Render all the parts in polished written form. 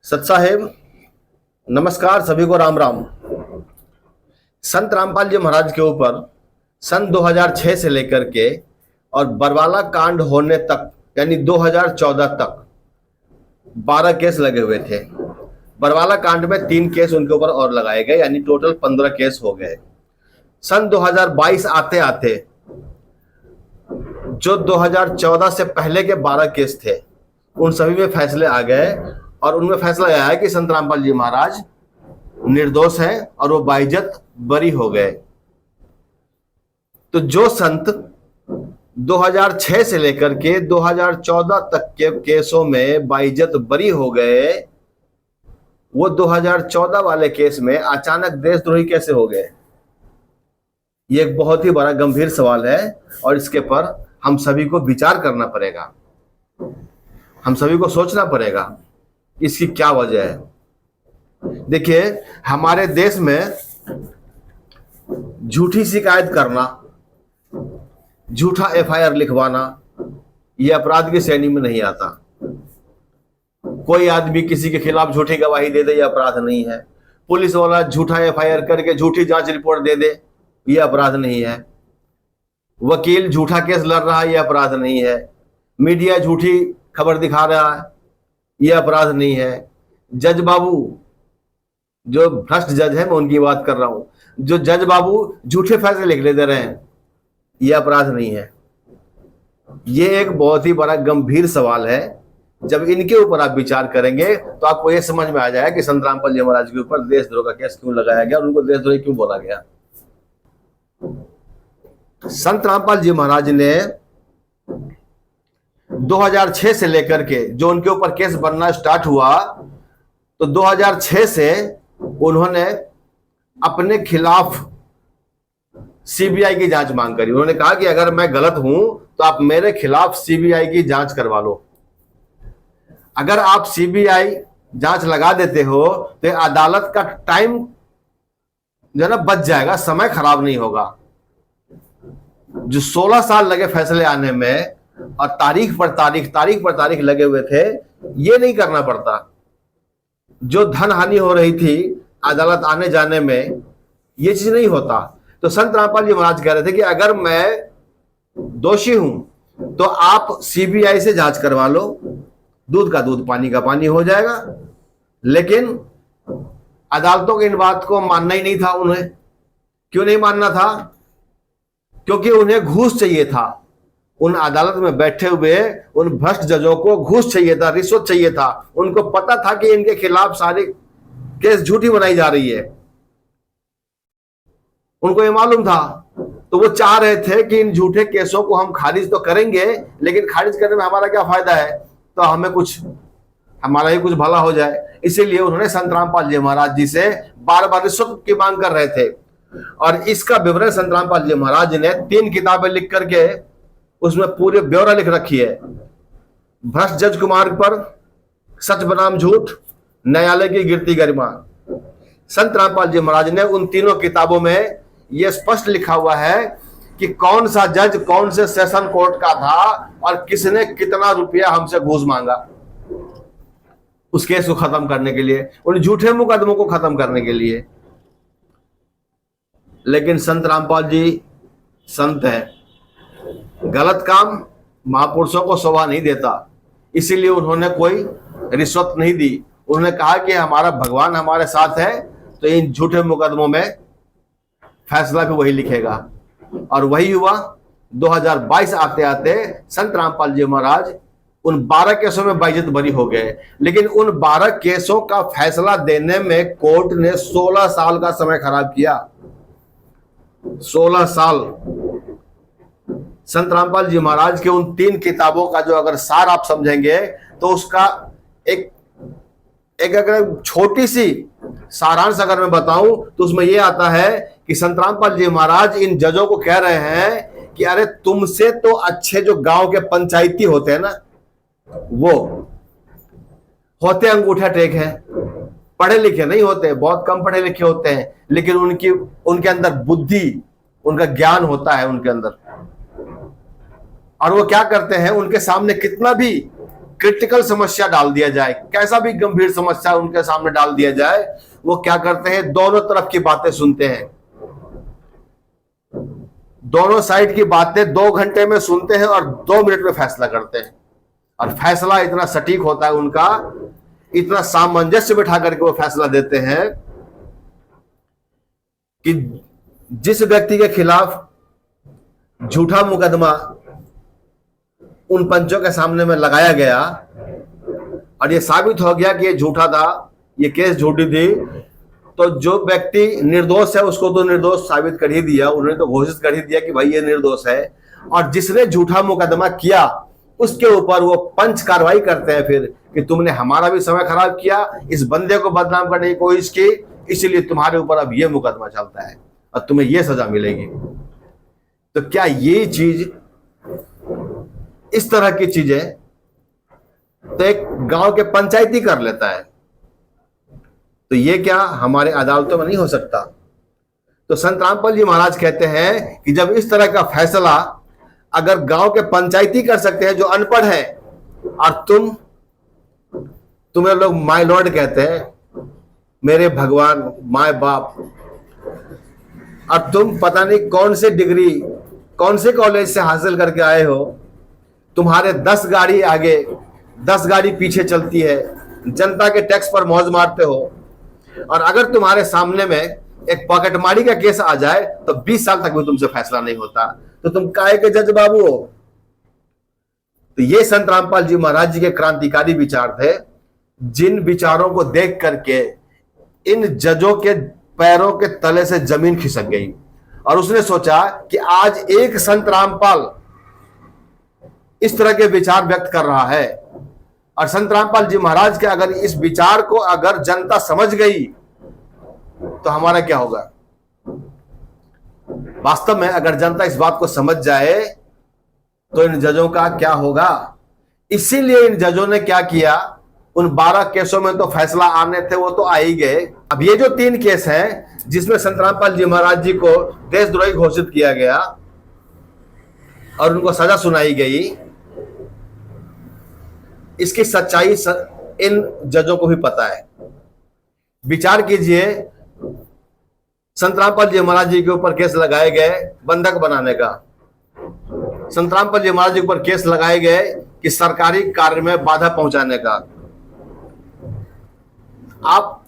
सत साहेब नमस्कार, सभी को राम राम। संत रामपाल जी महाराज के ऊपर सन 2006 से लेकर के और बरवाला कांड होने तक यानी 2014 तक 12 केस लगे हुए थे। बरवाला कांड में 3 केस उनके ऊपर और लगाए गए, यानी टोटल 15 केस हो गए। सन 2022 आते आते जो 2014 से पहले के 12 केस थे उन सभी में फैसले आ गए और उनमें फैसला आया है कि संत रामपाल जी महाराज निर्दोष हैं और वो बाइज्जत बरी हो गए। तो जो संत 2006 से लेकर के 2014 तक के केसों में बाइज्जत बरी हो गए, वो 2014 वाले केस में अचानक देशद्रोही कैसे हो गए? ये एक बहुत ही बड़ा गंभीर सवाल है और इसके पर हम सभी को विचार करना पड़ेगा, हम सभी को सोचना पड़ेगा इसकी क्या वजह है। देखिए, हमारे देश में झूठी शिकायत करना, झूठा एफआईआर लिखवाना यह अपराध की श्रेणी में नहीं आता। कोई आदमी किसी के खिलाफ झूठी गवाही दे दे, यह अपराध नहीं है। पुलिस वाला झूठा एफआईआर करके झूठी जांच रिपोर्ट दे दे, यह अपराध नहीं है। वकील झूठा केस लड़ रहा है, यह अपराध नहीं है। मीडिया झूठी खबर दिखा रहा है, यह अपराध नहीं है। जज बाबू, जो भ्रष्ट जज है, मैं उनकी बात कर रहा हूं, जो जज बाबू झूठे फैसले लिख दे रहे हैं, यह अपराध नहीं है। यह एक बहुत ही बड़ा गंभीर सवाल है। जब इनके ऊपर आप विचार करेंगे तो आपको यह समझ में आ जाएगा कि संत रामपाल जी महाराज के ऊपर देशद्रोह का केस क्यों लगाया गया और उनको देशद्रोही क्यों बोला गया। संत रामपाल जी महाराज ने 2006 से लेकर के जो उनके ऊपर केस बनना स्टार्ट हुआ, तो 2006 से उन्होंने अपने खिलाफ सीबीआई की जांच मांग करी। उन्होंने कहा कि अगर मैं गलत हूं तो आप मेरे खिलाफ सीबीआई की जांच करवा लो। अगर आप सीबीआई जांच लगा देते हो तो अदालत का टाइम जो है ना बच जाएगा, समय खराब नहीं होगा। जो 16 साल लगे फैसले आने में और तारीख पर तारीख लगे हुए थे, ये नहीं करना पड़ता। जो धन हानि हो रही थी अदालत आने जाने में, ये चीज नहीं होता। तो संत रामपाल जी महाराज कह रहे थे कि अगर मैं दोषी हूं तो आप सीबीआई से जांच करवा लो, दूध का दूध पानी का पानी हो जाएगा। लेकिन अदालतों की इन बात को मानना ही नहीं था उन्हें। क्यों नहीं मानना था? क्योंकि उन्हें घूस चाहिए था। उन अदालत में बैठे हुए उन भ्रष्ट जजों को घूस चाहिए था, रिश्वत चाहिए था। उनको पता था कि इनके खिलाफ सारी केस झूठी बनाई जा रही है, उनको ये मालूम था। तो वो चाह रहे थे कि इन झूठे केसों को हम खारिज तो करेंगे, लेकिन खारिज करने में हमारा क्या फायदा है, तो हमारा ही कुछ भला हो जाए। इसीलिए उन्होंने संत रामपाल जी महाराज जी से बार बार रिश्वत की मांग कर रहे थे। और इसका विवरण संत रामपाल जी महाराज ने 3 किताबें लिख करके उसमें पूरे ब्यौरा लिख रखी है। भ्रष्ट जज कुमार पर, सच बनाम झूठ, न्यायालय की गिरती गरिमा। संत रामपाल जी महाराज ने उन तीनों किताबों में यह स्पष्ट लिखा हुआ है कि कौन सा जज कौन से सेशन कोर्ट का था और किसने कितना रुपया हमसे घूस मांगा उस केस को खत्म करने के लिए, उन झूठे मुकदमों को खत्म करने के लिए। लेकिन संत रामपाल जी संत हैं, गलत काम महापुरुषों को शोभा नहीं देता, इसीलिए उन्होंने कोई रिश्वत नहीं दी। उन्होंने कहा कि हमारा भगवान हमारे साथ है, तो इन झूठे मुकदमों में फैसला भी वही लिखेगा। और वही हुआ। 2022 आते आते संत रामपाल जी महाराज उन 12 केसों में बाइज्जत बरी हो गए। लेकिन उन 12 केसों का फैसला देने में कोर्ट ने 16 साल का समय खराब किया। 16 साल। संत रामपाल जी महाराज के उन 3 किताबों का जो अगर सार आप समझेंगे तो उसका एक अगर छोटी सी सारांश अगर मैं बताऊं तो उसमें यह आता है कि संत रामपाल जी महाराज इन जजों को कह रहे हैं कि अरे तुमसे तो अच्छे जो गांव के पंचायती होते हैं ना, वो होते अंगूठा टेक है, पढ़े लिखे नहीं होते, बहुत कम पढ़े लिखे होते हैं, लेकिन उनके अंदर बुद्धि, उनका ज्ञान होता है उनके अंदर। और वो क्या करते हैं, उनके सामने कितना भी क्रिटिकल समस्या डाल दिया जाए, कैसा भी गंभीर समस्या उनके सामने डाल दिया जाए, वो क्या करते हैं, दोनों तरफ की बातें सुनते हैं, दोनों साइड की बातें 2 घंटे में सुनते हैं और 2 मिनट में फैसला करते हैं। और फैसला इतना सटीक होता है उनका, इतना सामंजस्य बिठा करके वो फैसला देते हैं कि जिस व्यक्ति के खिलाफ झूठा मुकदमा उन पंचों के सामने में लगाया गया और ये साबित हो गया कि ये झूठा था, ये केस झूठी थी, तो जो व्यक्ति निर्दोष है उसको तो निर्दोष साबित कर ही दिया, उन्होंने तो घोषित कर ही दिया कि भाई ये निर्दोष है। और जिसने झूठा मुकदमा किया उसके ऊपर वो पंच कार्रवाई करते हैं फिर कि तुमने हमारा भी समय खराब किया, इस बंदे को बदनाम करने की कोशिश की, इसलिए तुम्हारे ऊपर अब ये मुकदमा चलता है और तुम्हें ये सजा मिलेगी। तो क्या ये चीज, इस तरह की चीजें तो एक गांव के पंचायती कर लेता है, तो ये क्या हमारे अदालतों में नहीं हो सकता? तो संत रामपाल जी महाराज कहते हैं कि जब इस तरह का फैसला अगर गांव के पंचायती कर सकते हैं जो अनपढ़ है, और तुम्हें लोग माय लॉर्ड कहते हैं, मेरे भगवान, माय बाप, और तुम पता नहीं कौन से डिग्री कौन से कॉलेज से हासिल करके आए हो, तुम्हारे 10 गाड़ी आगे 10 गाड़ी पीछे चलती है, जनता के टैक्स पर मौज मारते हो, और अगर तुम्हारे सामने में एक पॉकेटमारी का केस आ जाए तो 20 साल तक भी तुमसे फैसला नहीं होता, तो तुम काहे के जज बाबू हो? तो ये संत रामपाल जी महाराज जी के क्रांतिकारी विचार थे, जिन विचारों को देख करके इन जजों के पैरों के तले से जमीन खिसक गई और उसने सोचा कि आज एक संत रामपाल इस तरह के विचार व्यक्त कर रहा है, और संत रामपाल जी महाराज के अगर इस विचार को अगर जनता समझ गई तो हमारा क्या होगा? वास्तव में अगर जनता इस बात को समझ जाए तो इन जजों का क्या होगा? इसीलिए इन जजों ने क्या किया, उन 12 केसों में तो फैसला आने थे, वो तो आ ही गए। अब ये जो 3 केस हैं जिसमें संत रामपाल जी महाराज जी को देशद्रोही घोषित किया गया और उनको सजा सुनाई गई, इसकी सच्चाई इन जजों को भी पता है। विचार कीजिए, संत रामपाल जी महाराज जी के ऊपर केस लगाए गए बंधक बनाने का, संत रामपाल जी महाराज जी के ऊपर केस लगाए गए कि सरकारी कार्य में बाधा पहुंचाने का। आप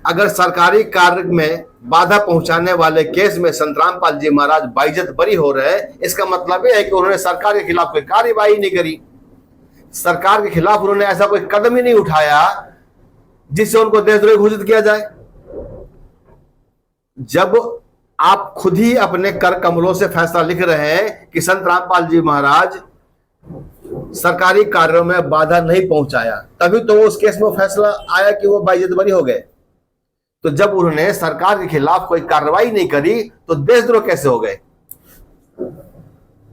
अगर सरकारी कार्य में बाधा पहुंचाने वाले केस में संत रामपाल जी महाराज बाइज्जत बरी हो रहे हैं, इसका मतलब यह है कि उन्होंने सरकार के खिलाफ कोई कार्यवाही नहीं करी, सरकार के खिलाफ उन्होंने ऐसा कोई कदम ही नहीं उठाया जिससे उनको देशद्रोही घोषित किया जाए। जब आप खुद ही अपने कर कमलों से फैसला लिख रहे हैं कि संत रामपाल जी महाराज सरकारी कार्यों में बाधा नहीं पहुंचाया, तभी तो उस केस में फैसला आया कि वो बाइज्जत बरी हो गए। तो जब उन्होंने सरकार के खिलाफ कोई कार्रवाई नहीं करी तो देशद्रोह कैसे हो गए?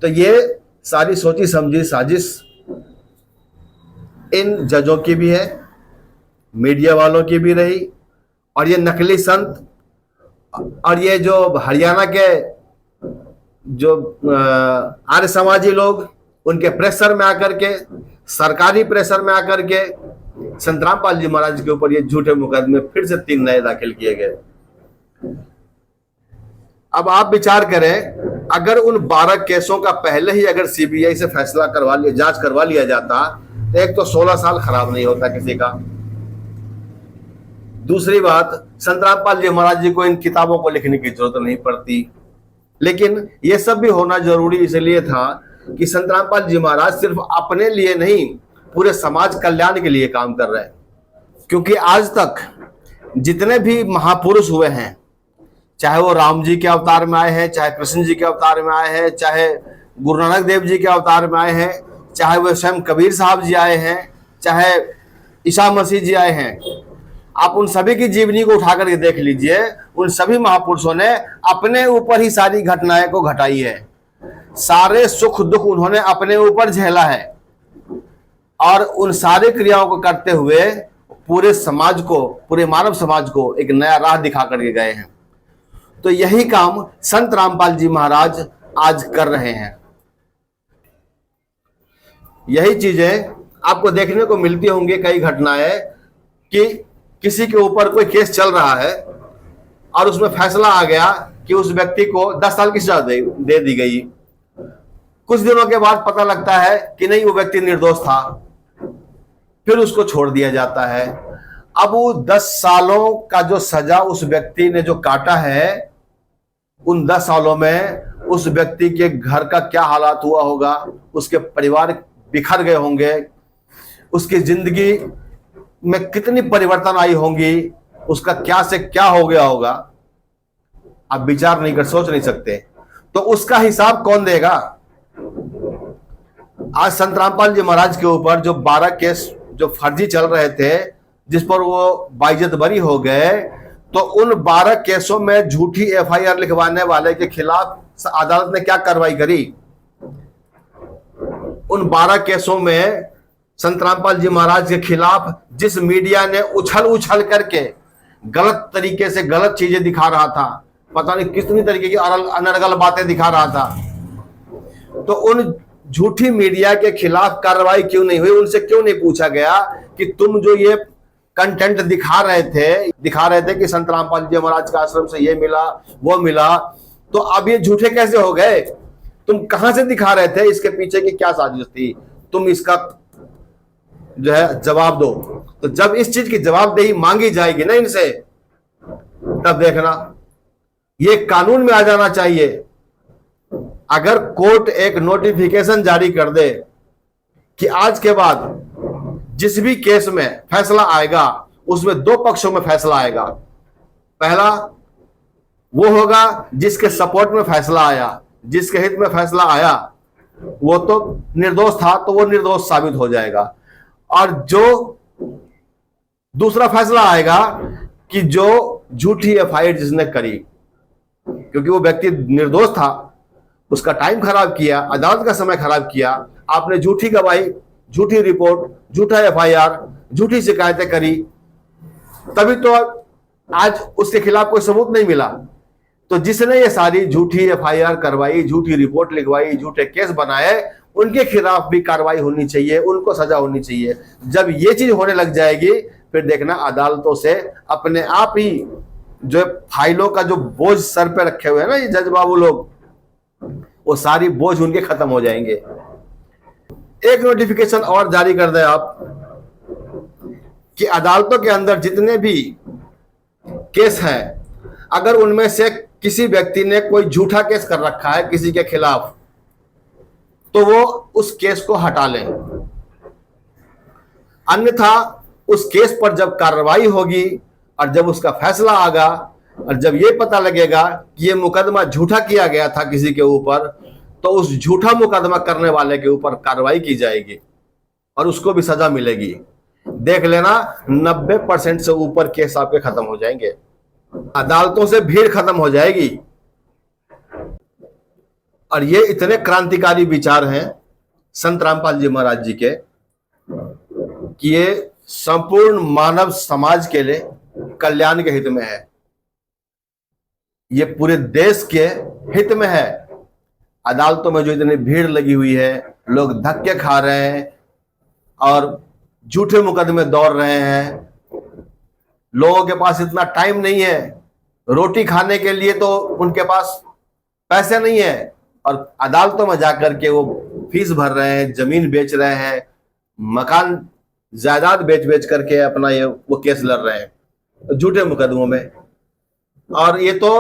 तो ये सारी सोची समझी साजिश इन जजों की भी है, मीडिया वालों की भी रही, और ये नकली संत और ये जो हरियाणा के जो आर्य समाजी लोग, उनके प्रेशर में आकर के, सरकारी प्रेशर में आकर के संत रामपाल जी महाराज के ऊपर ये झूठे मुकदमे फिर से 3 नए दाखिल किए गए। अब आप विचार करें, अगर उन 12 केसों का पहले ही अगर सीबीआई से फैसला करवा लिया, जांच करवा लिया जाता, तो एक तो 16 साल खराब नहीं होता किसी का। दूसरी बात, संत रामपाल जी महाराज जी को इन किताबों को लिखने की जरूरत नहीं पड़ती। लेकिन यह सब भी होना जरूरी इसलिए था कि संत रामपाल जी महाराज सिर्फ अपने लिए नहीं, पूरे समाज कल्याण के लिए काम कर रहे हैं। क्योंकि आज तक जितने भी महापुरुष हुए हैं, चाहे वो राम जी के अवतार में आए हैं, चाहे कृष्ण जी के अवतार में आए हैं, चाहे गुरु नानक देव जी के अवतार में आए हैं, चाहे वो स्वयं कबीर साहब जी आए हैं, चाहे ईसा मसीह जी आए हैं, आप उन सभी की जीवनी को उठा करके देख लीजिए। उन सभी महापुरुषों ने अपने ऊपर ही सारी घटनाएं को घटाई है, सारे सुख दुख उन्होंने अपने ऊपर झेला है, और उन सारी क्रियाओं को करते हुए पूरे समाज को, पूरे मानव समाज को एक नया राह दिखा करके गए हैं। तो यही काम संत रामपाल जी महाराज आज कर रहे हैं। यही चीजें आपको देखने को मिलती होंगी कई घटनाएं कि किसी के ऊपर कोई केस चल रहा है और उसमें फैसला आ गया कि उस व्यक्ति को 10 साल की सजा दे दी गई। कुछ दिनों के बाद पता लगता है कि नहीं, वो व्यक्ति निर्दोष था, फिर उसको छोड़ दिया जाता है। अब वो 10 सालों का जो सजा उस व्यक्ति ने जो काटा है, उन 10 सालों में उस व्यक्ति के घर का क्या हालात हुआ होगा, उसके परिवार बिखर गए होंगे, उसकी जिंदगी में कितनी परिवर्तन आई होंगी, उसका क्या से क्या हो गया होगा, आप विचार नहीं कर, सोच नहीं सकते। तो उसका हिसाब कौन देगा? आज संत रामपाल जी महाराज के ऊपर जो 12 केस जो फर्जी चल रहे थे, जिस पर वो बाइज्जत बरी हो गए, तो उन 12 केसों में झूठी एफआईआर लिखवाने वाले के खिलाफ अदालत ने क्या कार्रवाई करी? उन 12 केसों में संत रामपाल जी महाराज के खिलाफ जिस मीडिया ने उछल उछल करके गलत तरीके से गलत चीजें दिखा रहा था, पता नहीं कितनी तरीके की अनर्गल बातें दिखा रहा था, तो उन झूठी मीडिया के खिलाफ कार्रवाई क्यों नहीं हुई? उनसे क्यों नहीं पूछा गया कि तुम जो ये कंटेंट दिखा रहे थे कि संत रामपाल जी महाराज का आश्रम से ये मिला वो मिला, तो अब ये झूठे कैसे हो गए? तुम कहां से दिखा रहे थे? इसके पीछे की क्या साजिश थी? तुम इसका जो है जवाब दो। तो जब इस चीज की जवाबदेही मांगी जाएगी ना इनसे, तब देखना ये कानून में आ जाना चाहिए। अगर कोर्ट एक नोटिफिकेशन जारी कर दे कि आज के बाद जिस भी केस में फैसला आएगा उसमें 2 पक्षों में फैसला आएगा। पहला वो होगा जिसके सपोर्ट में फैसला आया, जिसके हित में फैसला आया वो तो निर्दोष था, तो वो निर्दोष साबित हो जाएगा। और जो दूसरा फैसला आएगा कि जो झूठी एफआईआर जिसने करी, क्योंकि वो व्यक्ति निर्दोष था, उसका टाइम खराब किया, अदालत का समय खराब किया, आपने झूठी गवाही, झूठी रिपोर्ट, झूठा एफआईआर, झूठी शिकायतें करी, तभी तो आज उसके खिलाफ कोई सबूत नहीं मिला। तो जिसने ये सारी झूठी एफआईआर करवाई, झूठी रिपोर्ट लिखवाई, झूठे केस बनाए, उनके खिलाफ भी कार्रवाई होनी चाहिए, उनको सजा होनी चाहिए। जब ये चीज होने लग जाएगी, फिर देखना अदालतों से अपने आप ही जो फाइलों का जो बोझ सर पे रखे हुए हैं ना ये जज बाबू लोग, वो सारी बोझ उनके खत्म हो जाएंगे। एक नोटिफिकेशन और जारी कर दें आप कि अदालतों के अंदर जितने भी केस हैं, अगर उनमें से किसी व्यक्ति ने कोई झूठा केस कर रखा है किसी के खिलाफ, तो वो उस केस को हटा लें। अन्यथा उस केस पर जब कार्रवाई होगी और जब उसका फैसला आगा और जब ये पता लगेगा कि ये मुकदमा झूठा किया गया था किसी के ऊपर, तो उस झूठा मुकदमा करने वाले के ऊपर कार्रवाई की जाएगी और उसको भी सजा मिलेगी। देख लेना 90% से ऊपर केस आपके खत्म हो जाएंगे, अदालतों से भीड़ खत्म हो जाएगी। और ये इतने क्रांतिकारी विचार हैं संत रामपाल जी महाराज जी के कि ये संपूर्ण मानव समाज के लिए कल्याण के हित में है, ये पूरे देश के हित में है। अदालतों में जो इतनी भीड़ लगी हुई है, लोग धक्के खा रहे हैं और झूठे मुकदमे दौड़ रहे हैं, लोगों के पास इतना टाइम नहीं है, रोटी खाने के लिए तो उनके पास पैसे नहीं है, और अदालतों में जाकर के वो फीस भर रहे हैं, जमीन बेच रहे हैं, मकान जायदाद बेच बेच करके अपना ये वो केस लड़ रहे हैं झूठे मुकदमों में। और ये तो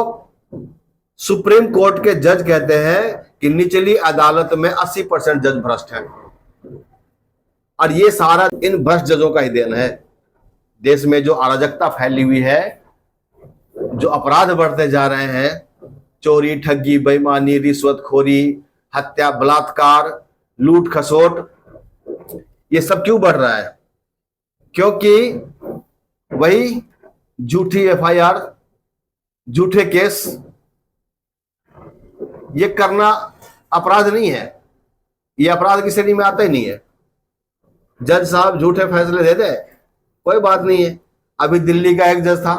सुप्रीम कोर्ट के जज कहते हैं कि निचली अदालत में 80% जज भ्रष्ट हैं, और ये सारा इन भ्रष्ट जजों का ही देन है। देश में जो अराजकता फैली हुई है, जो अपराध बढ़ते जा रहे हैं, चोरी, ठगी, बेईमानी, रिश्वतखोरी, हत्या, बलात्कार, लूट खसोट, ये सब क्यों बढ़ रहा है? क्योंकि वही झूठी एफआईआर, झूठे केस, ये करना अपराध नहीं है, ये अपराध की श्रेणी में आता ही नहीं है। जज साहब झूठे फैसले दे दे, कोई बात नहीं है। अभी दिल्ली का एक जज था,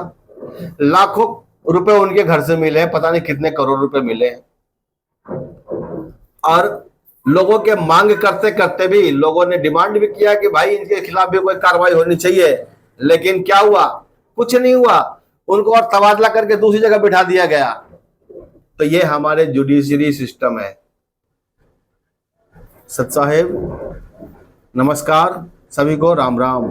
लाखों रुपए उनके घर से मिले, पता नहीं कितने करोड़ रुपए मिले, और लोगों के मांग करते करते भी लोगों ने डिमांड भी किया कि भाई इनके खिलाफ भी कोई कार्रवाई होनी चाहिए, लेकिन क्या हुआ? कुछ नहीं हुआ। उनको और तबादला करके दूसरी जगह बिठा दिया गया। तो ये हमारे जुडिशरी सिस्टम है। सत साहेब नमस्कार, सभी को राम राम।